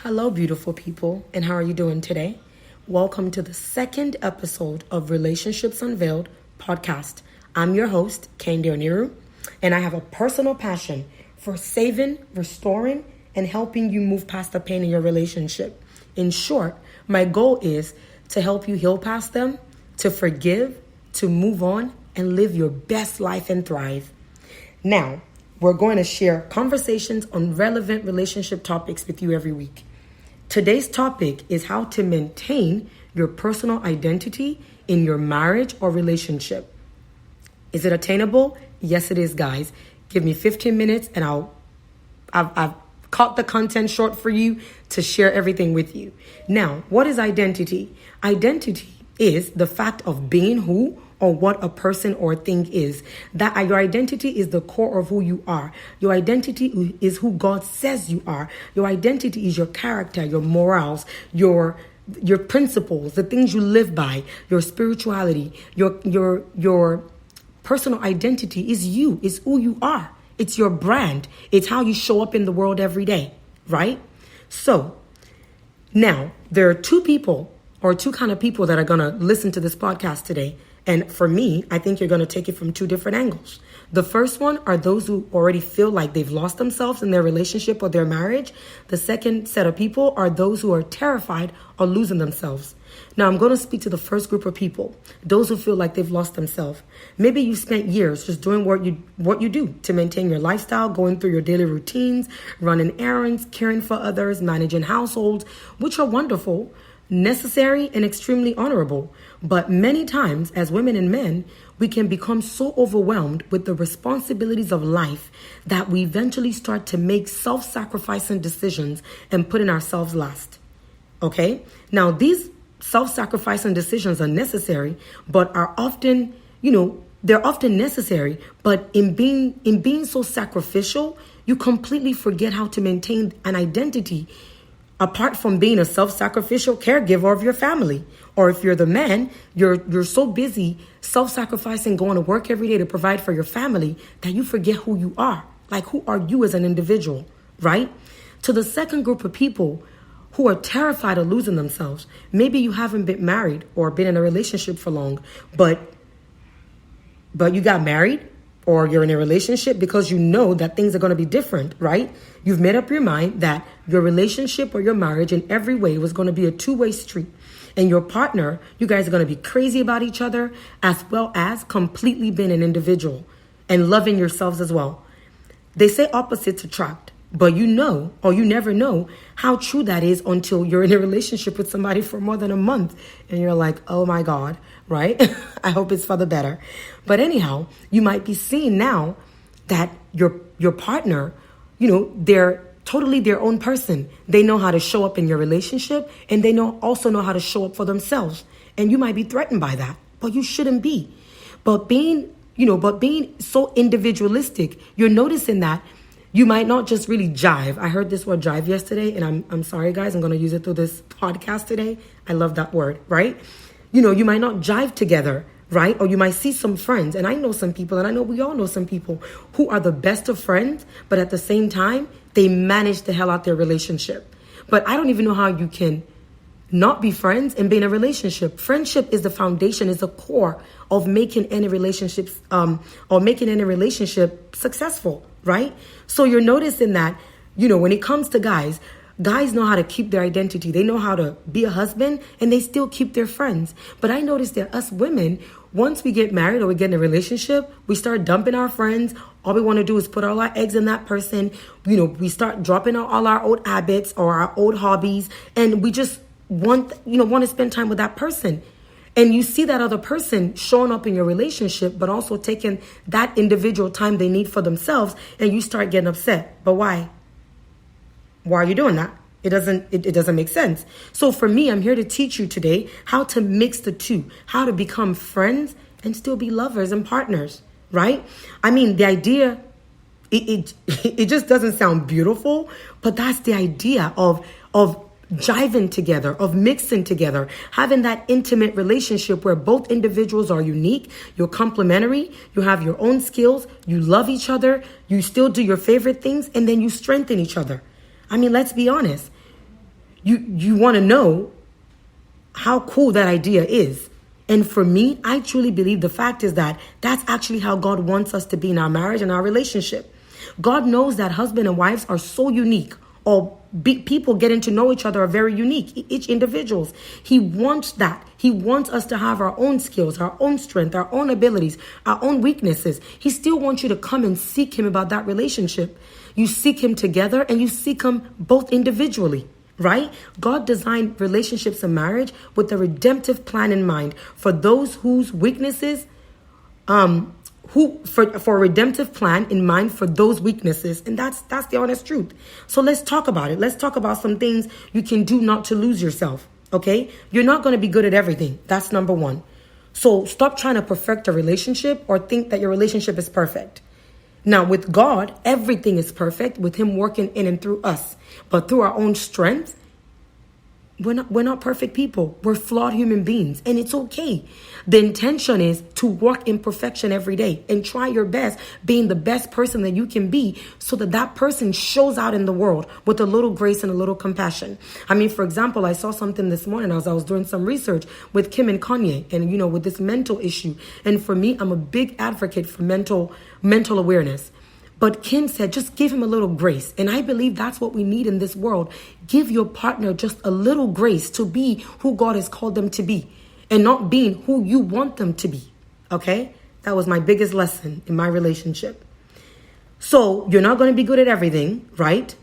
Hello, beautiful people, and how are you doing today? Welcome to the second episode of Relationships Unveiled Podcast. I'm your host, Kendi Oniru, and I have a personal passion for saving, restoring, and helping you move past the pain in your relationship. In short, my goal is to help you heal past them, to forgive, to move on, and live your best life and thrive. Now, we're going to share conversations on relevant relationship topics with you every week. Today's topic is how to maintain your personal identity in your marriage or relationship. Is it attainable? Yes, it is, guys. Give me 15 minutes and I've cut the content short for you to share everything with you. Now, what is identity? Identity is the fact of being who or what a person or thing is. That your identity is the core of who you are. Your identity is who God says you are. Your identity is your character, your morals, your principles, the things you live by, your spirituality, your personal identity is you, is who you are. It's your brand. It's how you show up in the world every day, right? So now there are two kind of people that are going to listen to this podcast today. And for me, I think you're going to take it from two different angles. The first one are those who already feel like they've lost themselves in their relationship or their marriage. The second set of people are those who are terrified of losing themselves. Now, I'm going to speak to the first group of people, those who feel like they've lost themselves. Maybe you spent years just doing what you do to maintain your lifestyle, going through your daily routines, running errands, caring for others, managing households, which are wonderful, necessary, and extremely honorable. But many times, as women and men, we can become so overwhelmed with the responsibilities of life that we eventually start to make self-sacrificing decisions and putting ourselves last. Okay? Now, these self-sacrificing decisions are necessary, but are often, they're often necessary, but in being so sacrificial, you completely forget how to maintain an identity apart from being a self-sacrificial caregiver of your family. Or if you're the man, you're so busy self-sacrificing, going to work every day to provide for your family that you forget who you are. Like, who are you as an individual, right? To the second group of people who are terrified of losing themselves, maybe you haven't been married or been in a relationship for long, but you got married or you're in a relationship because you know that things are going to be different, right? You've made up your mind that your relationship or your marriage in every way was going to be a two-way street. And your partner, you guys are going to be crazy about each other as well as completely being an individual and loving yourselves as well. They say opposites attract, but you never know how true that is until you're in a relationship with somebody for more than a month. And you're like, oh my God, right? I hope it's for the better. But anyhow, you might be seeing now that your partner, they're totally their own person. They know how to show up in your relationship, and they also know how to show up for themselves. And you might be threatened by that, but you shouldn't be. But being so individualistic, you're noticing that you might not just really jive. I heard this word jive yesterday, and I'm sorry, guys. I'm going to use it through this podcast today. I love that word, right? You might not jive together, right? Or you might see some friends. And I know some people, and I know we all know some people who are the best of friends, but at the same time, they manage the hell out their relationship. But I don't even know how you can not be friends and be in a relationship. Friendship is the foundation, is the core of making any relationship successful, right? So you're noticing that, when it comes to guys know how to keep their identity. They know how to be a husband and they still keep their friends. But I noticed that us women, once we get married or we get in a relationship, we start dumping our friends. All we want to do is put all our eggs in that person. We start dropping out all our old habits or our old hobbies. And we just want to spend time with that person. And you see that other person showing up in your relationship, but also taking that individual time they need for themselves. And you start getting upset. But why? Why are you doing that? It doesn't make sense. So for me, I'm here to teach you today how to mix the two, how to become friends and still be lovers and partners, right? I mean, the idea, it just doesn't sound beautiful, but that's the idea of jiving together, of mixing together, having that intimate relationship where both individuals are unique, you're complementary, you have your own skills, you love each other, you still do your favorite things, and then you strengthen each other. I mean, let's be honest. you want to know how cool that idea is. And for me, I truly believe the fact is that that's actually how God wants us to be in our marriage and our relationship. God knows that husband and wives are so unique, or people getting to know each other are very unique, each individuals. He wants that. He wants us to have our own skills, our own strength, our own abilities, our own weaknesses. He still wants you to come and seek him about that relationship. You seek him together and you seek him both individually. Right? God designed relationships and marriage with a redemptive plan in mind for those whose weaknesses, for a redemptive plan in mind for those weaknesses. And that's the honest truth. So let's talk about it. Let's talk about some things you can do not to lose yourself. Okay? You're not going to be good at everything. That's number one. So stop trying to perfect a relationship or think that your relationship is perfect. Now, with God, everything is perfect with him working in and through us. But through our own strength, we're not perfect people. We're flawed human beings, and it's okay. The intention is to work in perfection every day and try your best being the best person that you can be so that that person shows out in the world with a little grace and a little compassion. I mean, for example, I saw something this morning as I was doing some research with Kim and Kanye and, with this mental issue. And for me, I'm a big advocate for mental awareness. But Kim said, just give him a little grace. And I believe that's what we need in this world. Give your partner just a little grace to be who God has called them to be and not being who you want them to be. Okay? That was my biggest lesson in my relationship. So you're not going to be good at everything, right?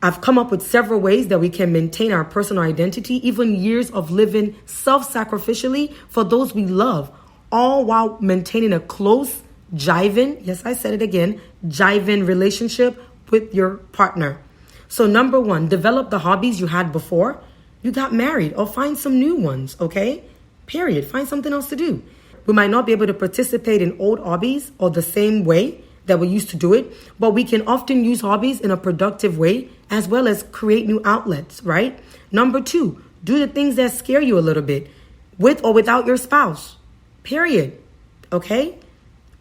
I've come up with several ways that we can maintain our personal identity, even years of living self-sacrificially for those we love, all while maintaining a close jiving, yes, I said it again, jiving relationship with your partner. So number one, develop the hobbies you had before you got married, or find some new ones, okay? Period. Find something else to do. We might not be able to participate in old hobbies or the same way that we used to do it, but we can often use hobbies in a productive way as well as create new outlets, right? Number two, do the things that scare you a little bit with or without your spouse, period, okay?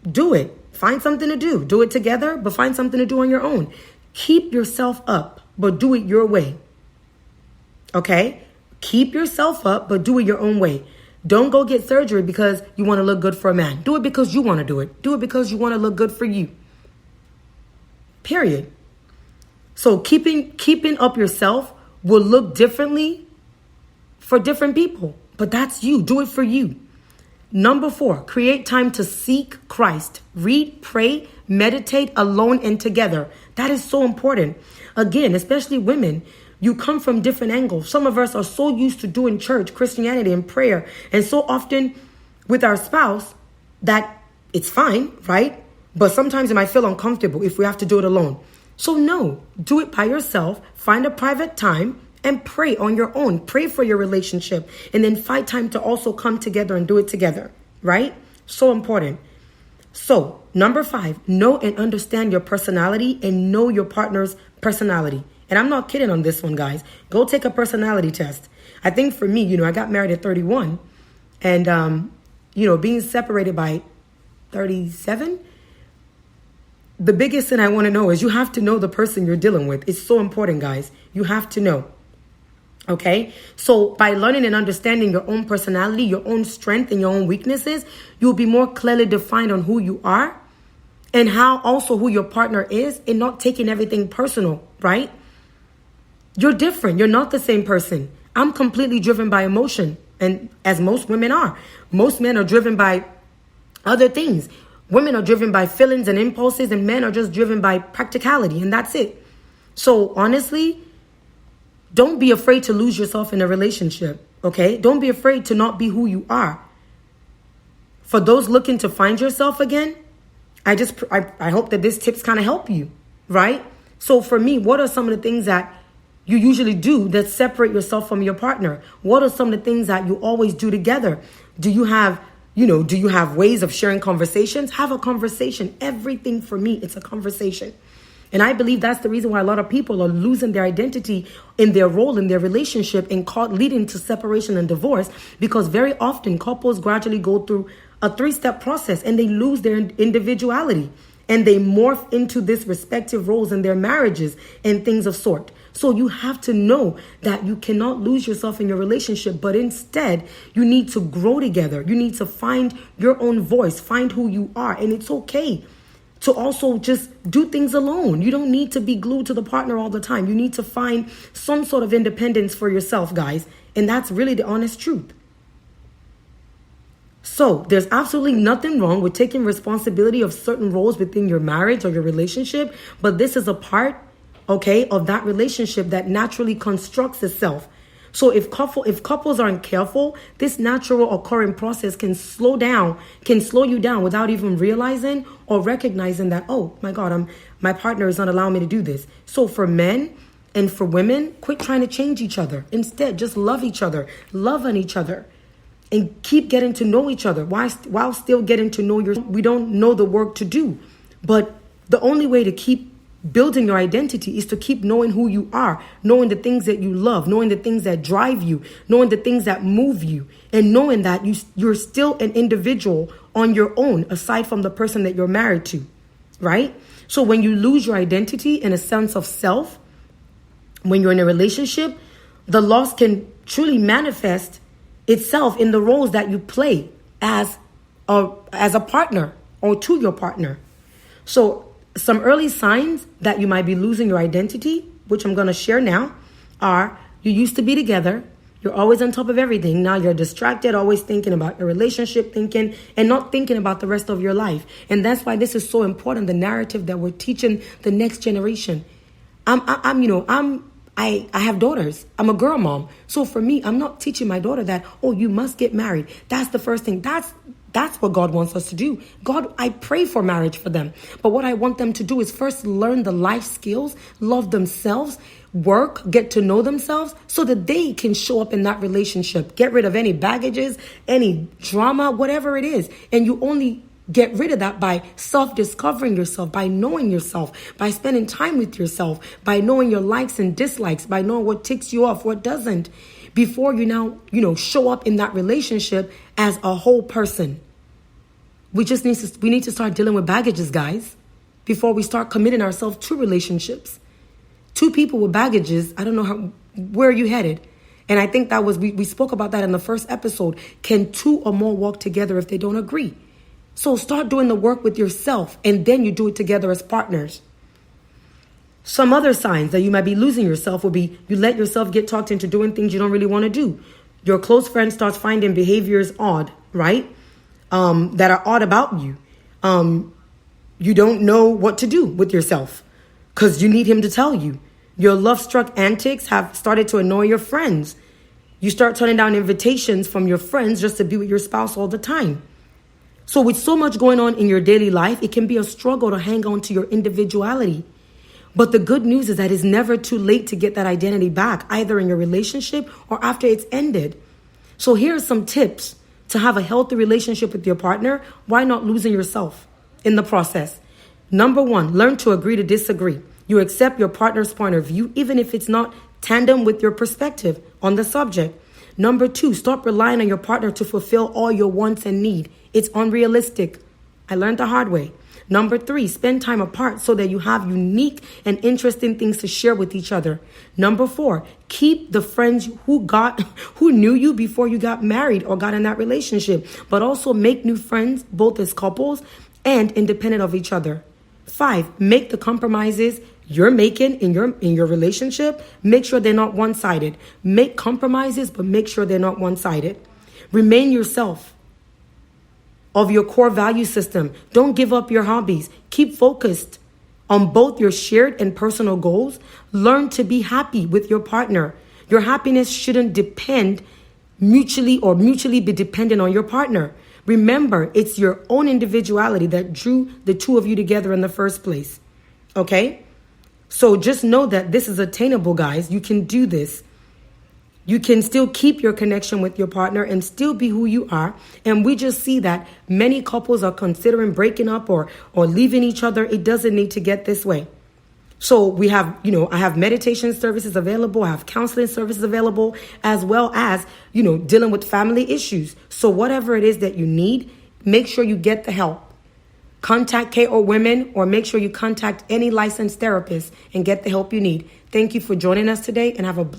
Do it. Find something to do. Do it together, but find something to do on your own. Keep yourself up, but do it your way. Okay? Keep yourself up, but do it your own way. Don't go get surgery because you want to look good for a man. Do it because you want to do it. Do it because you want to look good for you. Period. So keeping up yourself will look differently for different people, but that's you. Do it for you. Number 4, create time to seek Christ. Read, pray, meditate alone and together. That is so important. Again, especially women, you come from different angles. Some of us are so used to doing church, Christianity, and prayer, and so often with our spouse that it's fine, right? But sometimes it might feel uncomfortable if we have to do it alone. So no, do it by yourself. Find a private time and pray on your own. Pray for your relationship and then find time to also come together and do it together, right? So important. So number 5, know and understand your personality and know your partner's personality. And I'm not kidding on this one, guys. Go take a personality test. I think for me, I got married at 31 and, being separated by 37, the biggest thing I want to know is you have to know the person you're dealing with. It's so important, guys. You have to know. Okay, so by learning and understanding your own personality, your own strength and your own weaknesses, you'll be more clearly defined on who you are and how also who your partner is, and not taking everything personal, right? You're different. You're not the same person. I'm completely driven by emotion, and as most women are. Most men are driven by other things. Women are driven by feelings and impulses, and men are just driven by practicality, and that's it. So honestly, don't be afraid to lose yourself in a relationship, okay? Don't be afraid to not be who you are. For those looking to find yourself again, I hope that this tips kind of help you, right? So for me, what are some of the things that you usually do that separate yourself from your partner? What are some of the things that you always do together? Do you have ways of sharing conversations? Have a conversation. Everything for me, it's a conversation. And I believe that's the reason why a lot of people are losing their identity in their role in their relationship and leading to separation and divorce, because very often couples gradually go through a 3-step process and they lose their individuality and they morph into this respective roles in their marriages and things of sort. So you have to know that you cannot lose yourself in your relationship, but instead you need to grow together. You need to find your own voice, find who you are. And it's okay to also just do things alone. You don't need to be glued to the partner all the time. You need to find some sort of independence for yourself, guys. And that's really the honest truth. So there's absolutely nothing wrong with taking responsibility of certain roles within your marriage or your relationship. But this is a part, okay, of that relationship that naturally constructs itself. So if couples aren't careful, this natural occurring process can slow you down without even realizing or recognizing that, oh my God, my partner is not allowing me to do this. So for men and for women, quit trying to change each other. Instead, just love each other, love on each other, and keep getting to know each other while still getting to know we don't know the work to do. But the only way to keep building your identity is to keep knowing who you are, knowing the things that you love, knowing the things that drive you, knowing the things that move you, and knowing that you're still an individual on your own, aside from the person that you're married to, right? So when you lose your identity and a sense of self, when you're in a relationship, the loss can truly manifest itself in the roles that you play as a partner or to your partner. So some early signs that you might be losing your identity, which I'm going to share now, are you used to be together. You're always on top of everything. Now you're distracted, always thinking about your relationship, and not thinking about the rest of your life. And that's why this is so important, the narrative that we're teaching the next generation. I have daughters. I'm a girl mom. So for me, I'm not teaching my daughter that, oh, you must get married. That's the first thing. That's what God wants us to do. God, I pray for marriage for them. But what I want them to do is first learn the life skills, love themselves, work, get to know themselves so that they can show up in that relationship. Get rid of any baggages, any drama, whatever it is. And you only get rid of that by self-discovering yourself, by knowing yourself, by spending time with yourself, by knowing your likes and dislikes, by knowing what ticks you off, what doesn't, before you now, show up in that relationship as a whole person. We need to start dealing with baggages, guys, before we start committing ourselves to relationships. Two people with baggages, I don't know where are you headed? And I think that was, we spoke about that in the first episode. Can two or more walk together if they don't agree? So start doing the work with yourself, and then you do it together as partners. Some other signs that you might be losing yourself will be you let yourself get talked into doing things you don't really want to do. Your close friend starts finding behaviors odd, right? That are odd about you. You don't know what to do with yourself because you need him to tell you. Your love-struck antics have started to annoy your friends. You start turning down invitations from your friends just to be with your spouse all the time. So with so much going on in your daily life, it can be a struggle to hang on to your individuality. But the good news is that it's never too late to get that identity back, either in your relationship or after it's ended. So here are some tips to have a healthy relationship with your partner. Why not losing yourself in the process? Number one, learn to agree to disagree. You accept your partner's point of view, even if it's not tandem with your perspective on the subject. Number two, stop relying on your partner to fulfill all your wants and needs. It's unrealistic. I learned the hard way. Number three, spend time apart so that you have unique and interesting things to share with each other. Number four, keep the friends who knew you before you got married or got in that relationship, but also make new friends, both as couples and independent of each other. 5, make the compromises you're making in your relationship. Make sure they're not one-sided. Make compromises, but make sure they're not one-sided. Remain yourself of your core value system. Don't give up your hobbies. Keep focused on both your shared and personal goals. Learn to be happy with your partner. Your happiness shouldn't depend mutually be dependent on your partner. Remember, it's your own individuality that drew the two of you together in the first place. Okay? So just know that this is attainable, guys. You can do this. You can still keep your connection with your partner and still be who you are. And we just see that many couples are considering breaking up or leaving each other. It doesn't need to get this way. So we have, I have meditation services available. I have counseling services available, as well as, dealing with family issues. So whatever it is that you need, make sure you get the help. Contact KO Women or make sure you contact any licensed therapist and get the help you need. Thank you for joining us today and have a